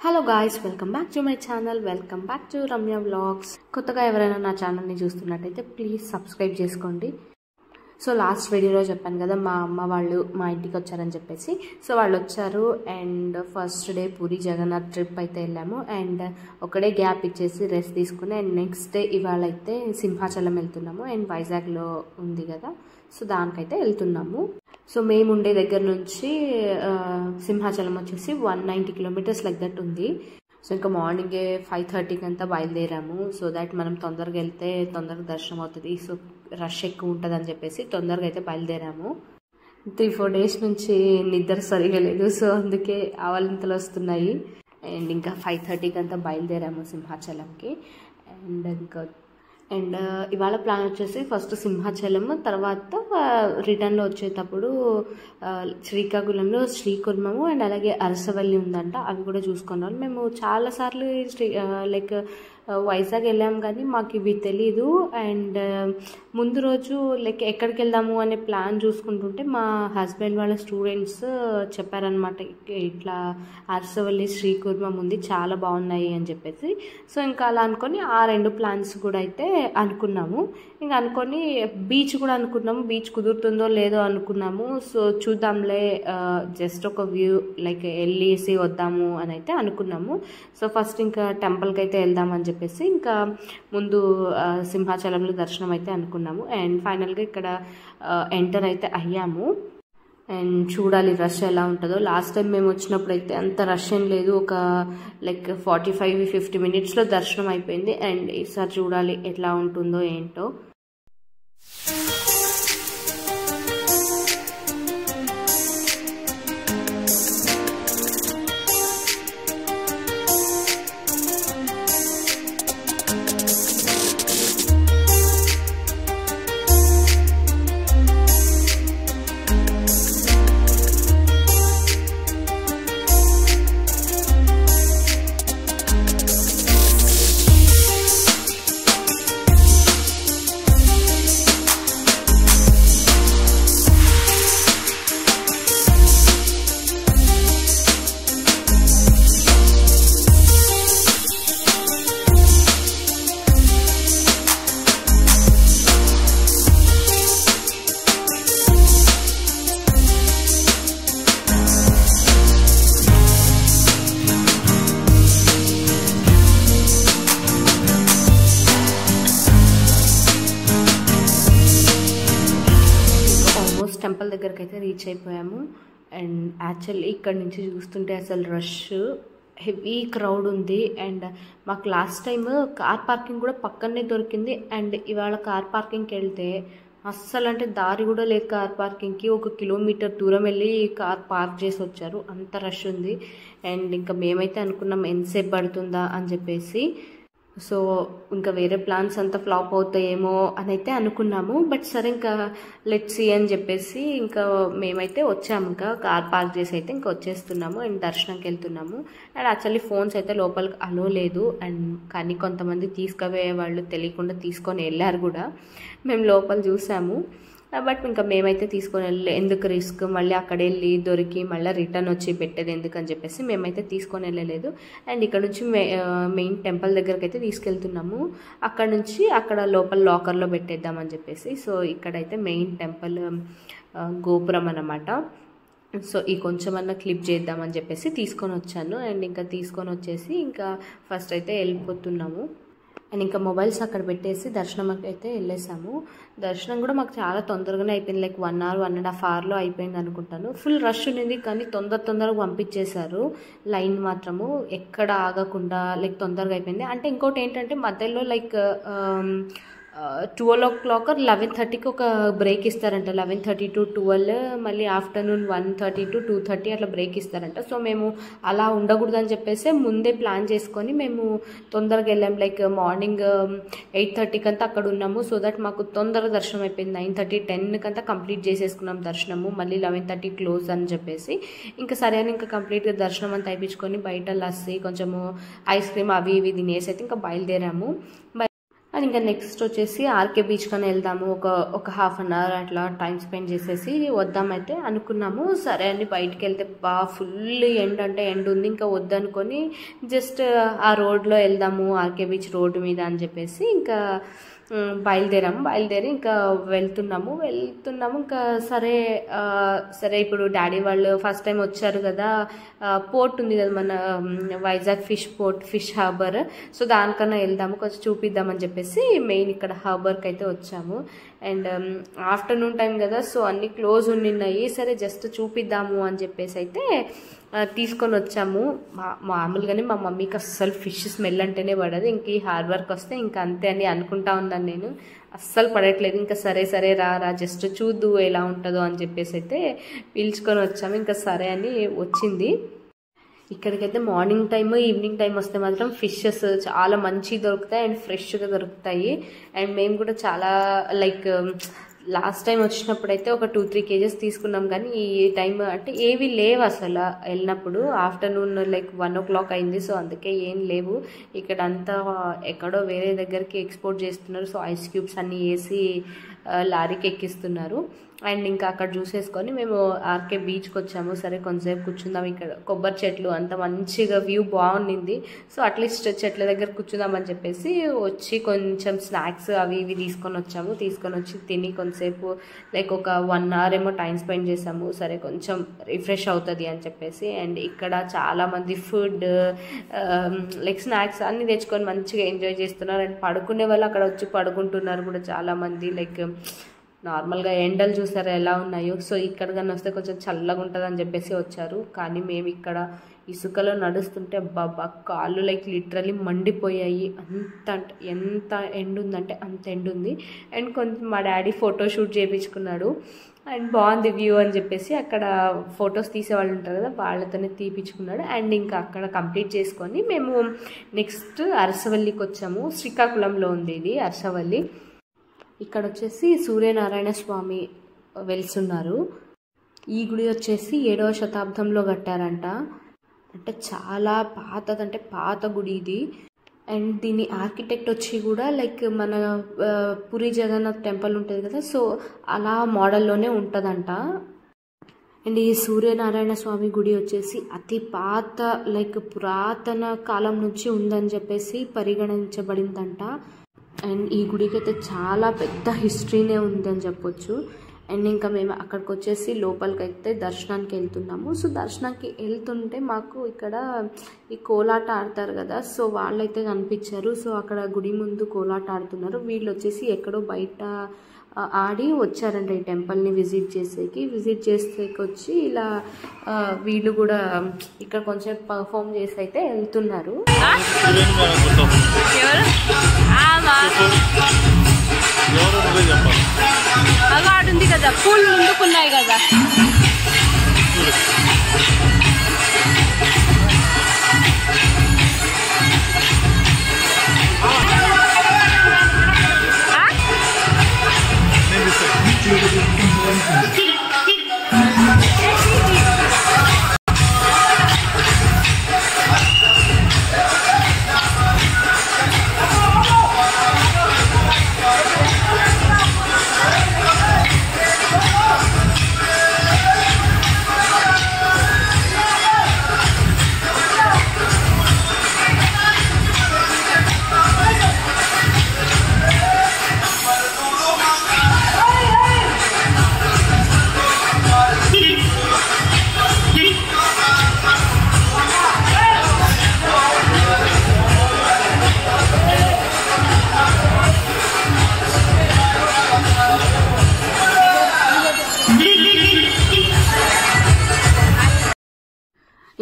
Hello guys, welcome back to my channel. Welcome back to Ramya vlogs. కొత్తగా ఎవరైనా నా ఛానల్ని చూస్తున్నట్టయితే ప్లీజ్ సబ్స్క్రైబ్ చేసుకోండి. సో లాస్ట్ వీడియోలో చెప్పాను కదా, మా అమ్మ వాళ్ళు మా ఇంటికి వచ్చారని చెప్పేసి. సో వాళ్ళు వచ్చారు and first day Puri Jagannath trip అయితే వెళ్ళాము. అండ్ ఒకడే గ్యాప్ ఇచ్చేసి రెస్ట్ తీసుకుని అండ్ నెక్స్ట్ డే ఇవాళ అయితే సింహాచలం వెళ్తున్నాము. అండ్ వైజాగ్లో ఉంది కదా, సో దానికైతే వెళ్తున్నాము. సో మేము ఉండే దగ్గర నుంచి సింహాచలం వచ్చేసి 190 కిలోమీటర్స్ లైక్ దట్ ఉంది. సో ఇంకా మార్నింగే 5:30కి అంతా బయలుదేరాము. సో దాట్ మనం తొందరగా వెళ్తే తొందరగా దర్శనం అవుతుంది. సో రష్ ఎక్కువ ఉంటుంది అని చెప్పేసి తొందరగా అయితే బయలుదేరాము. 3-4 డేస్ నుంచి నిద్ర సరిగా లేదు, సో అందుకే ఆవలింతలు వస్తున్నాయి. అండ్ ఇంకా 5:30కి అంతా బయలుదేరాము సింహాచలంకి. అండ్ ఇవాళ ప్లాన్ వచ్చేసి ఫస్ట్ సింహాచలం, తర్వాత రిటర్న్లో వచ్చేటప్పుడు శ్రీకాకుళంలో శ్రీకుర్మము అండ్ అలాగే అరసవల్లి ఉందంట, అవి కూడా చూసుకున్నాం. మేము చాలాసార్లు లైక్ వైజాగ్ వెళ్ళాము కానీ మాకు ఇవి తెలీదు. అండ్ ముందు రోజు లైక్ ఎక్కడికి వెళ్దాము అనే ప్లాన్ చూసుకుంటుంటే మా హస్బెండ్ వాళ్ళ స్టూడెంట్స్ చెప్పారనమాట, ఇట్లా అరసవల్లి శ్రీకుర్మం ఉంది, చాలా బాగున్నాయి అని చెప్పేసి. సో ఇంకా అలా అనుకొని ఆ 2 ప్లాన్స్ కూడా అయితే అనుకున్నాము. ఇంకా అనుకొని బీచ్ కూడా అనుకున్నాము, బీచ్ కుదురుతుందో లేదో అనుకున్నాము. సో చూద్దాంలే, జస్ట్ ఒక వ్యూ లైక్ వెళ్ళేసి వద్దాము అని అయితే అనుకున్నాము. సో ఫస్ట్ ఇంకా టెంపుల్కి అయితే వెళ్దామని చెప్పేసి ఇంకా ముందు సింహాచలంలో దర్శనం అయితే అనుకున్నాము. అండ్ ఫైనల్గా ఇక్కడ ఎంటర్ అయితే అయ్యాము. అండ్ చూడాలి రష్ ఎలా ఉంటుందో. లాస్ట్ టైం మేము వచ్చినప్పుడు అయితే అంత రష్ ఏం లేదు, ఒక లైక్ 45-50 మినిట్స్లో దర్శనం అయిపోయింది. అండ్ ఈసారి చూడాలి ఎట్లా ఉంటుందో ఏంటో. టెంపుల్ దగ్గరికి అయితే రీచ్ అయిపోయాము. అండ్ యాక్చువల్లీ ఇక్కడ నుంచి చూస్తుంటే అసలు రష్ హెవీ క్రౌడ్ ఉంది. అండ్ మాకు లాస్ట్ టైం కార్ పార్కింగ్ కూడా పక్కనే దొరికింది. అండ్ ఇవాళ కార్ పార్కింగ్కి వెళ్తే అస్సలు అంటే దారి కూడా లేదు కార్ పార్కింగ్కి. 1 కిలోమీటర్ దూరం వెళ్ళి కార్ పార్క్ చేసి వచ్చారు, అంత రష్ ఉంది. అండ్ ఇంకా మేమైతే అనుకున్నాం ఎంతసేపు పడుతుందా అని చెప్పేసి. సో ఇంకా వేరే ప్లాన్స్ అంతా ఫ్లాప్ అవుతాయేమో అని అయితే అనుకున్నాము. బట్ సరే ఇంకా లెట్స్ సీ అని చెప్పేసి ఇంకా మేమైతే వచ్చాము. ఇంకా కార్ పార్క్ చేసి అయితే ఇంకా వచ్చేస్తున్నాము అండ్ దర్శనంకి వెళ్తున్నాము. అండ్ యాక్చువల్లీ ఫోన్స్ అయితే లోపలికి అలో లేదు. అండ్ కానీ కొంతమంది తీసుకుపోయే వాళ్ళు తెలియకుండా తీసుకొని వెళ్ళారు కూడా, మేము లోపల చూసాము. బట్ ఇంకా మేమైతే తీసుకొని వెళ్ళి ఎందుకు రిస్క్, మళ్ళీ అక్కడ వెళ్ళి దొరికి మళ్ళీ రిటర్న్ వచ్చి పెట్టేది ఎందుకు అని చెప్పేసి మేమైతే తీసుకొని వెళ్ళలేదు. అండ్ ఇక్కడ నుంచి మెయిన్ టెంపుల్ దగ్గరికి అయితే తీసుకెళ్తున్నాము. అక్కడ నుంచి అక్కడ లోపల లాకర్లో పెట్టేద్దామని చెప్పేసి. సో ఇక్కడైతే మెయిన్ టెంపుల్ గోపురం అన్నమాట. సో ఈ కొంచెమన్నా క్లిప్ చేద్దామని చెప్పేసి తీసుకొని వచ్చాను. అండ్ ఇంకా తీసుకొని వచ్చేసి ఇంకా ఫస్ట్ అయితే వెళ్ళిపోతున్నాము. అండ్ ఇంకా మొబైల్స్ అక్కడ పెట్టేసి దర్శనంకి అయితే వెళ్ళేసాము. దర్శనం కూడా మాకు చాలా తొందరగానే అయిపోయింది, లైక్ 1 hour 1.5 hourలో అయిపోయింది అనుకుంటాను. ఫుల్ రష్ ఉన్నింది కానీ తొందరగా పంపించేశారు. లైన్ మాత్రము ఎక్కడ ఆగకుండా లైక్ తొందరగా అయిపోయింది. అంటే ఇంకోటి ఏంటంటే మధ్యలో లైక్ 12 o'clock 11:30కి ఒక బ్రేక్ ఇస్తారంట. 11:30 to 12, మళ్ళీ ఆఫ్టర్నూన్ 1:30 to 2:30 అట్లా బ్రేక్ ఇస్తారంట. సో మేము అలా ఉండకూడదని చెప్పేసి ముందే ప్లాన్ చేసుకొని మేము తొందరగా వెళ్ళాం. లైక్ మార్నింగ్ 8:30కి అంతా అక్కడ ఉన్నాము. సో దట్ మాకు తొందరగా దర్శనం అయిపోయింది. 9:30 10కి అంతా కంప్లీట్ చేసేసుకున్నాం దర్శనము. మళ్ళీ 11:30 క్లోజ్ అని చెప్పేసి ఇంకా సరే అని ఇంకా కంప్లీట్గా దర్శనం అంతా అయిపించుకొని బయట లస్సీ కొంచెము ఐస్ క్రీమ్ అవి ఇవి తినేసి అయితే ఇంకా బయలుదేరాము. అండ్ ఇంకా నెక్స్ట్ వచ్చేసి ఆర్కే బీచ్ కన్నా వెళ్దాము, ఒక హాఫ్ అన్ అవర్ అట్లా టైం స్పెండ్ చేసేసి వద్దామైతే అనుకున్నాము. సరే అని బయటికి వెళ్తే ఫుల్ ఎండ్ అంటే ఎండ్ ఉంది, ఇంకా వద్దనుకొని జస్ట్ ఆ రోడ్లో వెళ్దాము ఆర్కే బీచ్ రోడ్డు మీద అని చెప్పేసి ఇంకా బయలుదేరి ఇంకా వెళ్తున్నాము. ఇంకా సరే ఇప్పుడు డాడీ వాళ్ళు ఫస్ట్ టైం వచ్చారు కదా, పోర్ట్ ఉంది కదా మన వైజాగ్ ఫిష్ హార్బర్, సో దానికన్నా వెళ్దాము కొంచెం చూపిద్దామని చెప్పేసి మెయిన్ ఇక్కడ హార్బర్కి అయితే వచ్చాము. అండ్ ఆఫ్టర్నూన్ టైం కదా, సో అన్నీ క్లోజ్ ఉన్నాయి. సరే జస్ట్ చూపిద్దాము అని చెప్పేసి అయితే తీసుకొని వచ్చాము. మామూలుగానే మా మమ్మీకి అస్సలు ఫిష్ స్మెల్ అంటేనే పడదు, ఇంక ఈ హార్బర్కి వస్తే ఇంకా అంతే అని అనుకుంటా ఉన్నాను నేను. అస్సలు పడట్లేదు. ఇంకా సరే రా జస్ట్ చూద్దు ఎలా ఉంటుందో అని చెప్పేసి అయితే పిలుచుకొని వచ్చాము. ఇంకా సరే అని వచ్చింది. ఇక్కడికైతే మార్నింగ్ టైమ్ ఈవినింగ్ టైం వస్తే మాత్రం ఫిషెస్ చాలా మంచిగా దొరుకుతాయి అండ్ ఫ్రెష్గా దొరుకుతాయి. అండ్ మేము కూడా చాలా లైక్ లాస్ట్ టైం వచ్చినప్పుడు అయితే ఒక 2-3 kgs తీసుకున్నాం, కానీ ఈ టైం అంటే ఏవి లేవు అసలు. వెళ్ళినప్పుడు ఆఫ్టర్నూన్ లైక్ 1 o'clock అయింది, సో అందుకే ఏం లేవు. ఇక్కడ అంతా ఎక్కడో వేరే దగ్గరికి ఎక్స్పోర్ట్ చేస్తున్నారు, సో ఐస్ క్యూబ్స్ అన్నీ వేసి లారీకి ఎక్కిస్తున్నారు. అండ్ ఇంకా అక్కడ చూసేసుకొని మేము ఆర్కే బీచ్కి వచ్చాము. సరే కొంతసేపు కూర్చుందాం, ఇక్కడ కొబ్బరి చెట్లు అంత మంచిగా వ్యూ బాగుండింది, సో అట్లీస్ట్ చెట్ల దగ్గర కూర్చుందామని చెప్పేసి వచ్చి కొంచెం స్నాక్స్ అవి ఇవి తీసుకొని వచ్చి తిని కొంతసేపు లైక్ ఒక 1 hour ఏమో టైం స్పెండ్ చేసాము. సరే కొంచెం రిఫ్రెష్ అవుతుంది అని చెప్పేసి. అండ్ ఇక్కడ చాలామంది ఫుడ్ లైక్ స్నాక్స్ అన్నీ తెచ్చుకొని మంచిగా ఎంజాయ్ చేస్తున్నారు. అండ్ పడుకునే వాళ్ళు అక్కడ వచ్చి పడుకుంటున్నారు కూడా చాలామంది. లైక్ నార్మల్గా ఎండలు చూసారా ఎలా ఉన్నాయో, సో ఇక్కడ కానీ వస్తే కొంచెం చల్లగా ఉంటుంది అని చెప్పేసి వచ్చారు. కానీ మేము ఇక్కడ ఇసుకలో నడుస్తుంటే బాబా కాళ్ళు లైక్ లిటరలీ మండిపోయాయి. ఎంత ఎండు ఉందంటే అంత ఎండు ఉంది. అండ్ కొంచెం మా డాడీ ఫోటోషూట్ చేయించుకున్నాడు. అండ్ బాగుంది వ్యూ అని చెప్పేసి అక్కడ ఫొటోస్ తీసేవాళ్ళు ఉంటారు కదా, వాళ్ళతోనే తీపించుకున్నాడు. అండ్ ఇంకా అక్కడ కంప్లీట్ చేసుకొని మేము నెక్స్ట్ అరసవల్లికి వచ్చాము. శ్రీకాకుళంలో ఉంది ఇది అరసవల్లి. ఇక్కడ వచ్చేసి సూర్యనారాయణ స్వామి వెలిసున్నారు. ఈ గుడి వచ్చేసి 7వ శతాబ్దంలో కట్టారంట. అంటే చాలా పాత గుడి ఇది. అండ్ దీని ఆర్కిటెక్ట్ వచ్చి కూడా లైక్ మన పూరి జగన్నాథ్ టెంపుల్ ఉంటుంది కదా, సో అలా మోడల్లోనే ఉంటుందంట. అండ్ ఈ సూర్యనారాయణ స్వామి గుడి వచ్చేసి అతి పాత లైక్ పురాతన కాలం నుంచి ఉందని చెప్పేసి పరిగణించబడిందంట. అండ్ ఈ గుడికి అయితే చాలా పెద్ద హిస్టరీనే ఉందని చెప్పొచ్చు. అండ్ ఇంకా మేము అక్కడికి వచ్చేసి లోపలికి అయితే దర్శనానికి వెళ్తున్నాము. సో దర్శనానికి వెళ్తుంటే మాకు ఇక్కడ ఈ కోలాట ఆడతారు కదా, సో వాళ్ళైతే కనిపించారు. సో అక్కడ గుడి ముందు కోలాట ఆడుతున్నారు. వీళ్ళు వచ్చేసి ఎక్కడో బయట ఆడి వచ్చారంట ఈ టెంపుల్ని విజిట్ చేసేకి వచ్చి ఇలా వీళ్ళు కూడా ఇక్కడ కొంచెం పర్ఫామ్ చేసి అయితే వెళ్తున్నారు. అలా ఆడుంది కదా, పూలు ముందుకున్నాయి కదా.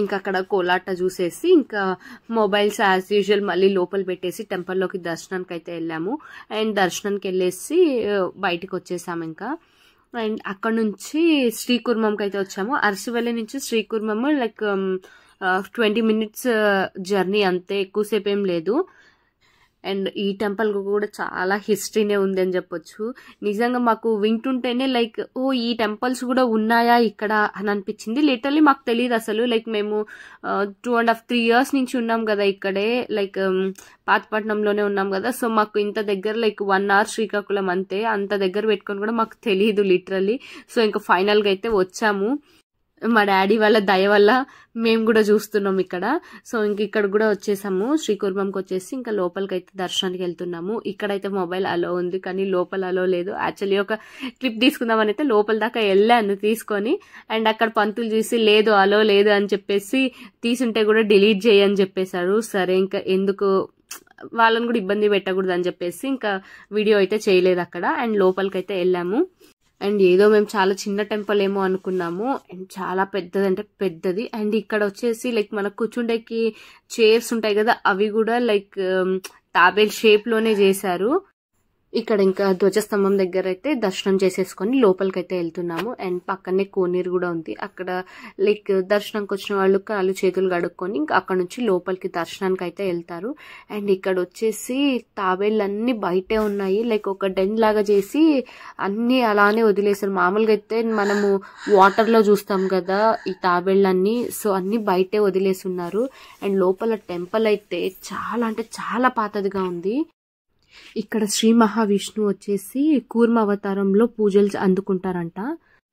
ఇంకా అక్కడ కోలాట చూసేసి ఇంకా మొబైల్స్ యాజ్ యూజువల్ మళ్ళీ లోపల పెట్టేసి టెంపుల్లోకి దర్శనానికి అయితే వెళ్ళాము. అండ్ దర్శనానికి వెళ్ళేసి బయటికి వచ్చేసాము ఇంకా. అండ్ అక్కడ నుంచి శ్రీకుర్మంకి అయితే వచ్చాము. అరసవల్లి నుంచి శ్రీకుర్మము లైక్ 20 minutes జర్నీ, అంతే ఎక్కువసేపు ఏం లేదు. అండ్ ఈ టెంపుల్ కూడా చాలా హిస్టరీనే ఉంది అని చెప్పొచ్చు. నిజంగా మాకు వింటుంటేనే లైక్ ఓ ఈ టెంపుల్స్ కూడా ఉన్నాయా ఇక్కడ అని అనిపించింది. లిటరలీ మాకు తెలియదు అసలు. లైక్ మేము 2.5-3 years నుంచి ఉన్నాం కదా ఇక్కడే, లైక్ పాతపట్నంలోనే ఉన్నాం కదా. సో మాకు ఇంత దగ్గర లైక్ 1 hour శ్రీకాకుళం అంతే, అంత దగ్గర పెట్టుకొని కూడా మాకు తెలియదు లిటరలీ. సో ఇంకా ఫైనల్గా అయితే వచ్చాము. మా డాడీ వాళ్ళ దయ వల్ల మేము కూడా చూస్తున్నాం ఇక్కడ. సో ఇంక ఇక్కడ కూడా వచ్చేసాము, శ్రీకూర్మంకి వచ్చేసి ఇంకా లోపలికి అయితే దర్శనానికి వెళ్తున్నాము. ఇక్కడైతే మొబైల్ అలో ఉంది కానీ లోపల అలో లేదు. యాక్చువల్లీ ఒక క్లిప్ తీసుకుందామని అయితే లోపల దాకా వెళ్ళాను తీసుకొని, అండ్ అక్కడ పంతులు చూసి లేదు అలో లేదు అని చెప్పేసి తీసుంటే కూడా డిలీట్ చేయని చెప్పేశారు. సరే ఇంకా ఎందుకు వాళ్ళని కూడా ఇబ్బంది పెట్టకూడదు అని చెప్పేసి ఇంకా వీడియో అయితే చేయలేదు అక్కడ. అండ్ లోపలికి అయితే వెళ్ళాము. అండ్ ఏదో మేము చాలా చిన్న టెంపుల్ ఏమో అనుకున్నాము, అండ్ చాలా పెద్దది అంటే పెద్దది. అండ్ ఇక్కడ వచ్చేసి లైక్ మనకు కూర్చుండేకి చైర్స్ ఉంటాయి కదా, అవి కూడా లైక్ తాబేల్ షేప్ లోనే చేశారు. ఇక్కడ ఇంకా ధ్వజస్తంభం దగ్గర అయితే దర్శనం చేసేసుకొని లోపలికి అయితే వెళ్తున్నాము. అండ్ పక్కనే కోనేరు కూడా ఉంది. అక్కడ లైక్ దర్శనంకి వచ్చిన వాళ్ళు కాళ్ళు చేతులు కడుక్కొని ఇంకా అక్కడ నుంచి లోపలికి దర్శనానికి అయితే వెళ్తారు. అండ్ ఇక్కడ వచ్చేసి తాబేళ్ళు అన్ని బయటే ఉన్నాయి, లైక్ ఒక డెన్ లాగా చేసి అన్ని అలానే వదిలేసారు. మామూలుగా అయితే మనము వాటర్ లో చూస్తాం కదా ఈ తాబేళ్ళన్నీ, సో అన్ని బయటే వదిలేసి ఉన్నారు. అండ్ లోపల టెంపుల్ అయితే చాలా అంటే చాలా పాతదిగా ఉంది. ఇక్కడ శ్రీ మహావిష్ణువు వచ్చేసి కూర్మ అవతారంలో పూజలు అందుకుంటారంట.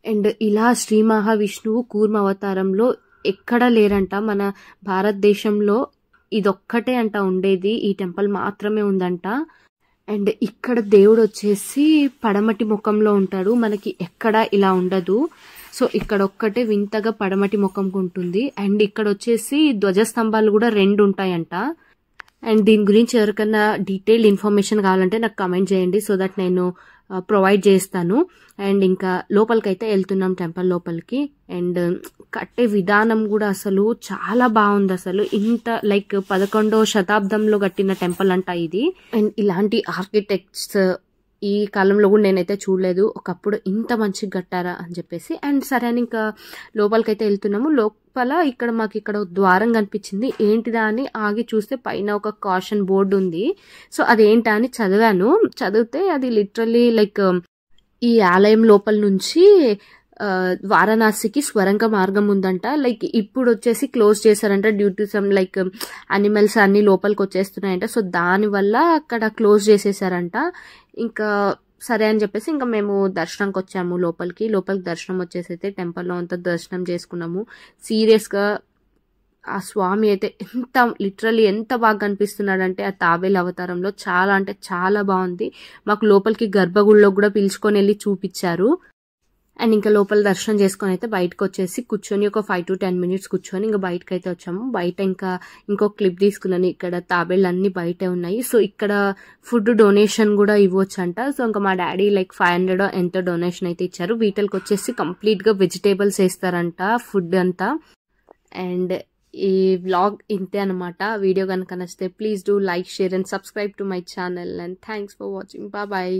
అండ్ ఇలా శ్రీ మహావిష్ణువు కూర్మ అవతారంలో ఎక్కడా లేరంట. మన భారతదేశంలో ఇదొక్కటే అంట ఉండేది, ఈ టెంపుల్ మాత్రమే ఉందంట. అండ్ ఇక్కడ దేవుడు వచ్చేసి పడమటి ముఖంలో ఉంటాడు, మనకి ఎక్కడా ఇలా ఉండదు. సో ఇక్కడ ఒక్కటే వింతగా పడమటి ముఖంకు ఉంటుంది. అండ్ ఇక్కడ వచ్చేసి ధ్వజస్తంభాలు కూడా 2 ఉంటాయంట. అండ్ దీని గురించి ఎవరికైనా డీటెయిల్డ్ ఇన్ఫర్మేషన్ కావాలంటే నాకు కమెంట్ చేయండి, సో దట్ నేను ప్రొవైడ్ చేస్తాను. అండ్ ఇంకా లోపలికి అయితే వెళ్తున్నాం టెంపుల్ లోపలికి. అండ్ కట్టే విధానం కూడా అసలు చాలా బాగుంది. అసలు ఇంత లైక్ 11వ శతాబ్దంలో కట్టిన టెంపుల్ అంట ఇది. అండ్ ఇలాంటి ఆర్కిటెక్ట్స్ ఈ కాలంలో కూడా నేనైతే చూడలేదు, ఒకప్పుడు ఇంత మంచిగా కట్టారా అని చెప్పేసి. అండ్ సరే అని ఇంకా లోపలికైతే వెళ్తున్నాము. లోపల ఇక్కడ మాకు ఇక్కడ ద్వారం కనిపించింది, ఏంటిదా అని ఆగి చూస్తే పైన ఒక కాషన్ బోర్డు ఉంది. సో అదేంటా అని చదివాను. చదివితే అది లిటరలీ లైక్ ఈ ఆలయం లోపల నుంచి వారణాసికి స్వరంగ మార్గం ఉందంట. లైక్ ఇప్పుడు వచ్చేసి క్లోజ్ చేశారంట due to some like animals అన్ని లోపలికి వచ్చేస్తున్నాయంట. సో దాని వల్ల అక్కడ క్లోజ్ చేసేసారంట. ఇంకా సరే అని చెప్పేసి ఇంకా మేము దర్శనంకి వచ్చాము లోపలికి దర్శనం వచ్చేసి అయితే టెంపుల్లో అంతా దర్శనం చేసుకున్నాము. సీరియస్గా ఆ స్వామి అయితే లిటరల్లీ ఎంత బాగా కనిపిస్తున్నాడంటే ఆ తాబేలు అవతారంలో, చాలా అంటే చాలా బాగుంది. మాకు లోపలికి గర్భగుడిలో కూడా పిలుచుకొని వెళ్ళి చూపించారు. అండ్ ఇంకా లోపల దర్శనం చేసుకొని అయితే బయటకు వచ్చేసి కూర్చొని ఒక 5 to 10 minutes కూర్చొని ఇంకా బయటకు అయితే వచ్చాము. బయట ఇంకా ఇంకో క్లిప్ తీసుకున్నాను. ఇక్కడ తాబేళ్ళు అన్ని బయటే ఉన్నాయి. సో ఇక్కడ ఫుడ్ డొనేషన్ కూడా ఇవ్వచ్చు అంట. సో ఇంకా మా డాడీ లైక్ 500 ఎంతో డొనేషన్ అయితే ఇచ్చారు. వీటికి వచ్చేసి కంప్లీట్ గా వెజిటేబుల్స్ వేస్తారంట ఫుడ్ అంతా. అండ్ ఈ వ్లాగ్ ఇంతే అనమాట. వీడియో కనుక నచ్చితే please do like, share and subscribe to my channel. And thanks for watching. Bye.